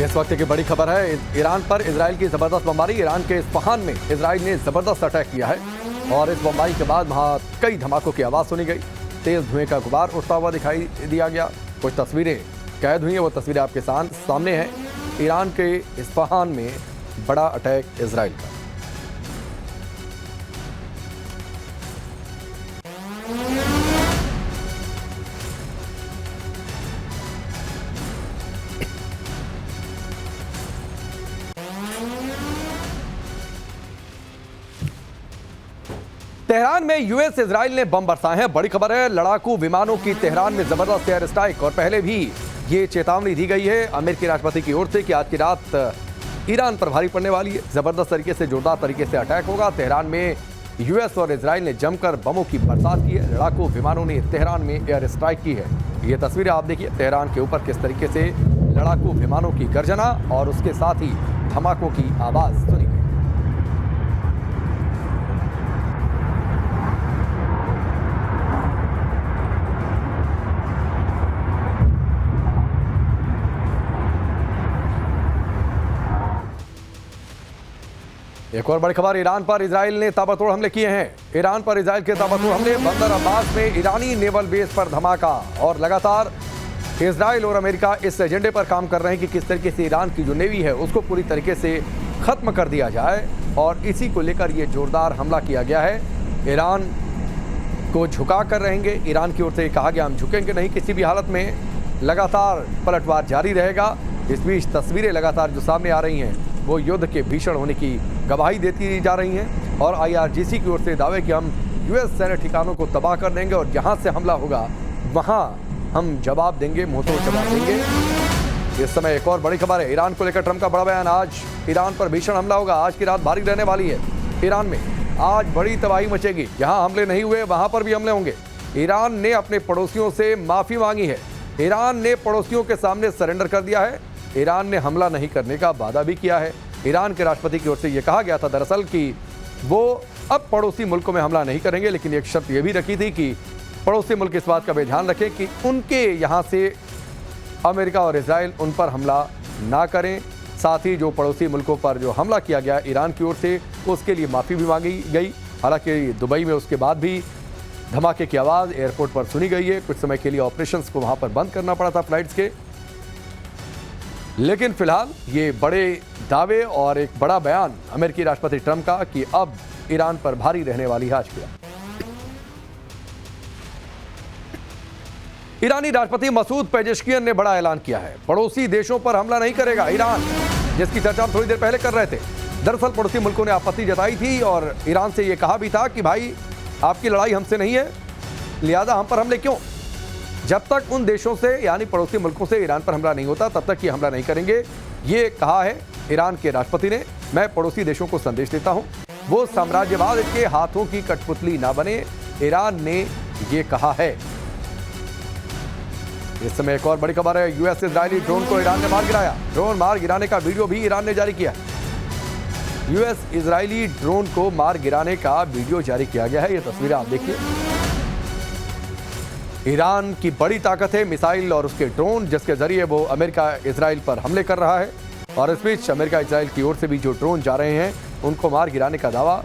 इस वक्त की बड़ी खबर है, ईरान पर इजराइल की जबरदस्त बमबारी। ईरान के इस्फहान में इजराइल ने जबरदस्त अटैक किया है और इस बमबारी के बाद वहां कई धमाकों की आवाज सुनी गई। तेज धुएं का गुबार उठता हुआ दिखाई दिया गया। कुछ तस्वीरें कैद हुई हैं, वो तस्वीरें आपके सामने हैं। ईरान के इस्फहान में बड़ा अटैक इजराइल का। तेहरान में यूएस इजराइल ने बम बरसाए हैं। बड़ी खबर है, लड़ाकू विमानों की तेहरान में जबरदस्त एयर स्ट्राइक। और पहले भी ये चेतावनी दी गई है अमेरिकी राष्ट्रपति की ओर से कि आज की रात ईरान पर भारी पड़ने वाली है। जबरदस्त तरीके से, जोरदार तरीके से अटैक होगा। तेहरान में यूएस और इजराइल ने जमकर बमों की बरसात की है। लड़ाकू विमानों ने तेहरान में एयर स्ट्राइक की है। ये तस्वीरें आप देखिए, तेहरान के ऊपर किस तरीके से लड़ाकू विमानों की गर्जना और उसके साथ ही धमाकों की आवाज सुनी गई। एक और बड़ी खबर, ईरान पर इजराइल ने ताबड़तोड़ हमले किए हैं। ईरान पर इजराइल के ताबड़तोड़ हमले। बंदर अब्बास में ईरानी नेवल बेस पर धमाका। और लगातार इजराइल और अमेरिका इस एजेंडे पर काम कर रहे हैं कि किस तरीके से ईरान की जो नेवी है उसको पूरी तरीके से खत्म कर दिया जाए। और इसी को लेकर ये जोरदार हमला किया गया है। ईरान को झुका कर रहेंगे। ईरान की ओर से कहा गया हम झुकेंगे नहीं किसी भी हालत में। लगातार पलटवार जारी रहेगा। इस बीच तस्वीरें लगातार जो सामने आ रही हैं वो युद्ध के भीषण होने की गवाही देती जा रही हैं। और IRGC की ओर से दावे कि हम यूएस सैन्य ठिकानों को तबाह कर देंगे और जहां से हमला होगा वहां हम जवाब देंगे, मुंहतोड़ जवाब देंगे। इस समय एक और बड़ी खबर है, ईरान को लेकर ट्रंप का बड़ा बयान। आज ईरान पर भीषण हमला होगा। आज की रात भारी रहने वाली है। ईरान में आज बड़ी तबाही मचेगी। जहां हमले नहीं हुए वहां पर भी हमले होंगे। ईरान ने अपने पड़ोसियों से माफी मांगी है। ईरान ने पड़ोसियों के सामने सरेंडर कर दिया है। ईरान ने हमला नहीं करने का वादा भी किया है। ईरान के राष्ट्रपति की ओर से यह कहा गया था दरअसल कि वो अब पड़ोसी मुल्कों में हमला नहीं करेंगे, लेकिन एक शर्त यह भी रखी थी कि पड़ोसी मुल्क इस बात का भी ध्यान रखें कि उनके यहाँ से अमेरिका और इजराइल उन पर हमला ना करें। साथ ही जो पड़ोसी मुल्कों पर जो हमला किया गया ईरान की ओर से उसके लिए माफ़ी भी मांगी गई। हालांकि दुबई में उसके बाद भी धमाके की आवाज़ एयरपोर्ट पर सुनी गई है। कुछ समय के लिए ऑपरेशंस को वहाँ पर बंद करना पड़ा था फ्लाइट्स के। लेकिन फिलहाल ये बड़े दावे और एक बड़ा बयान अमेरिकी राष्ट्रपति ट्रंप का कि अब ईरान पर भारी रहने वाली है आज की रात। ईरानी राष्ट्रपति मसूद पेजेश्कियन ने बड़ा ऐलान किया है। पड़ोसी देशों पर हमला नहीं करेगा ईरान, जिसकी चर्चा हम थोड़ी देर पहले कर रहे थे। दरअसल पड़ोसी मुल्कों ने आपत्ति जताई थी और ईरान से यह कहा भी था कि भाई आपकी लड़ाई हमसे नहीं है, लिहाजा हम पर हमले क्यों। जब तक उन देशों से यानी पड़ोसी मुल्कों से ईरान पर हमला नहीं होता तब तक ये हमला नहीं करेंगे। ये कहा है ईरान के राष्ट्रपति ने। मैं पड़ोसी देशों को संदेश देता हूं, वो साम्राज्यवाद के हाथों की कठपुतली ना बने, ईरान ने ये कहा है। इस समय एक और बड़ी खबर है, यूएस इजरायली ड्रोन को ईरान ने मार गिराया। ड्रोन मार गिराने का वीडियो भी ईरान ने जारी किया। यूएस इजरायली ड्रोन को मार गिराने का वीडियो जारी किया गया है। ये तस्वीरें आप देखिए। ईरान की बड़ी ताकत है मिसाइल और उसके ड्रोन, जिसके जरिए वो अमेरिका इजराइल पर हमले कर रहा है। और इस बीच अमेरिका इजराइल की ओर से भी जो ड्रोन जा रहे हैं उनको मार गिराने का दावा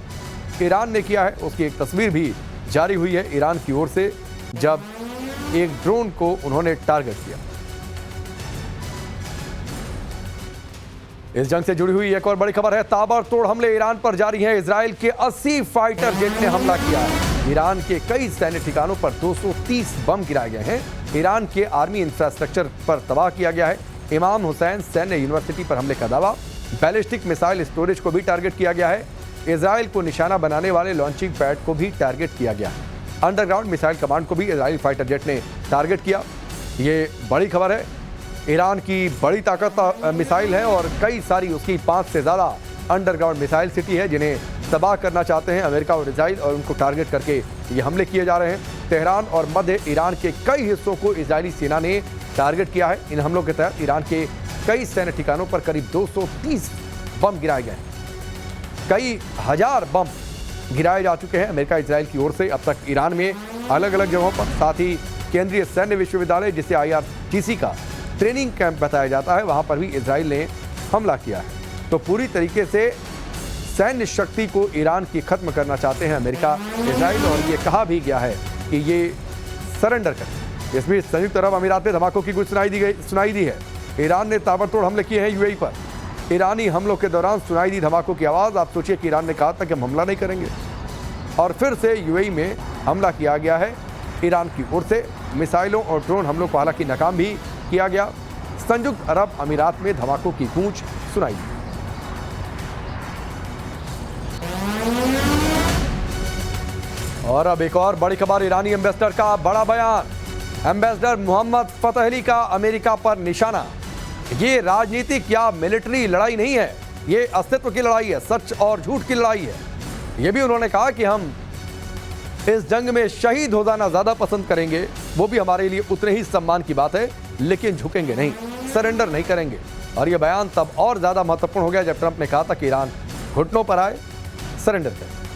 ईरान ने किया है। उसकी एक तस्वीर भी जारी हुई है ईरान की ओर से, जब एक ड्रोन को उन्होंने टारगेट किया। इस जंग से जुड़ी हुई एक और बड़ी खबर है, ताबड़तोड़ हमले ईरान पर जारी हैं। इजराइल के 80 फाइटर जेट ने हमला किया है। ईरान के कई सैन्य ठिकानों पर 230 बम गिराए गए हैं। ईरान के आर्मी इंफ्रास्ट्रक्चर पर तबाह किया गया है। इमाम हुसैन सैन्य यूनिवर्सिटी पर हमले का दावा। बैलिस्टिक मिसाइल स्टोरेज को भी टारगेट किया गया है। इजराइल को निशाना बनाने वाले लॉन्चिंग पैड को भी टारगेट किया गया है। अंडरग्राउंड मिसाइल कमांड को भी इजरायली फाइटर जेट ने टारगेट किया। ये बड़ी खबर है। ईरान की बड़ी ताकत मिसाइल है और कई सारी उसकी 5 से ज़्यादा अंडरग्राउंड मिसाइल सिटी है जिन्हें तबाह करना चाहते हैं अमेरिका और इजराइल, और उनको टारगेट करके ये हमले किए जा रहे हैं। तेहरान और मध्य ईरान के कई हिस्सों को इजरायली सेना ने टारगेट किया है। इन हमलों के तहत ईरान के कई सैन्य ठिकानों पर करीब 230 बम गिराए गए। कई हजार बम गिराए जा चुके हैं अमेरिका इजराइल की ओर से अब तक ईरान में अलग अलग जगहों पर। साथ ही केंद्रीय सैन्य विश्वविद्यालय जिसे IRGC का ट्रेनिंग कैंप बताया जाता है, वहां पर भी इजराइल ने हमला किया है। तो पूरी तरीके से सैन्य शक्ति को ईरान की खत्म करना चाहते हैं अमेरिका, इजराइल, और ये कहा भी गया है कि ये सरेंडर करें। इसमें संयुक्त अरब अमीरात में धमाकों की कुछ सुनाई दी है। ईरान ने ताबड़तोड़ हमले किए हैं यूएई पर। ईरानी हमलों के दौरान सुनाई दी धमाकों की आवाज़। आप सोचिए कि ईरान ने कहा था कि हम हमला नहीं करेंगे, और फिर से यूएई में हमला किया गया है ईरान की ओर से। मिसाइलों और ड्रोन हमलों को हालांकि नाकाम भी किया गया। संयुक्त अरब अमीरात में धमाकों की गूंज सुनाई दी। और अब एक और बड़ी खबर, ईरानी एम्बेसडर का बड़ा बयान। एम्बेसडर मोहम्मद फतह का अमेरिका पर निशाना। ये राजनीतिक या मिलिट्री लड़ाई नहीं है, ये अस्तित्व की लड़ाई है, सच और झूठ की लड़ाई है। ये भी उन्होंने कहा कि हम इस जंग में शहीद हो जाना ज्यादा पसंद करेंगे, वो भी हमारे लिए उतने ही सम्मान की बात है, लेकिन झुकेंगे नहीं, सरेंडर नहीं करेंगे। और यह बयान तब और ज्यादा महत्वपूर्ण हो गया जब ट्रंप ने कहा था कि ईरान घुटनों पर आए, सरेंडर करें।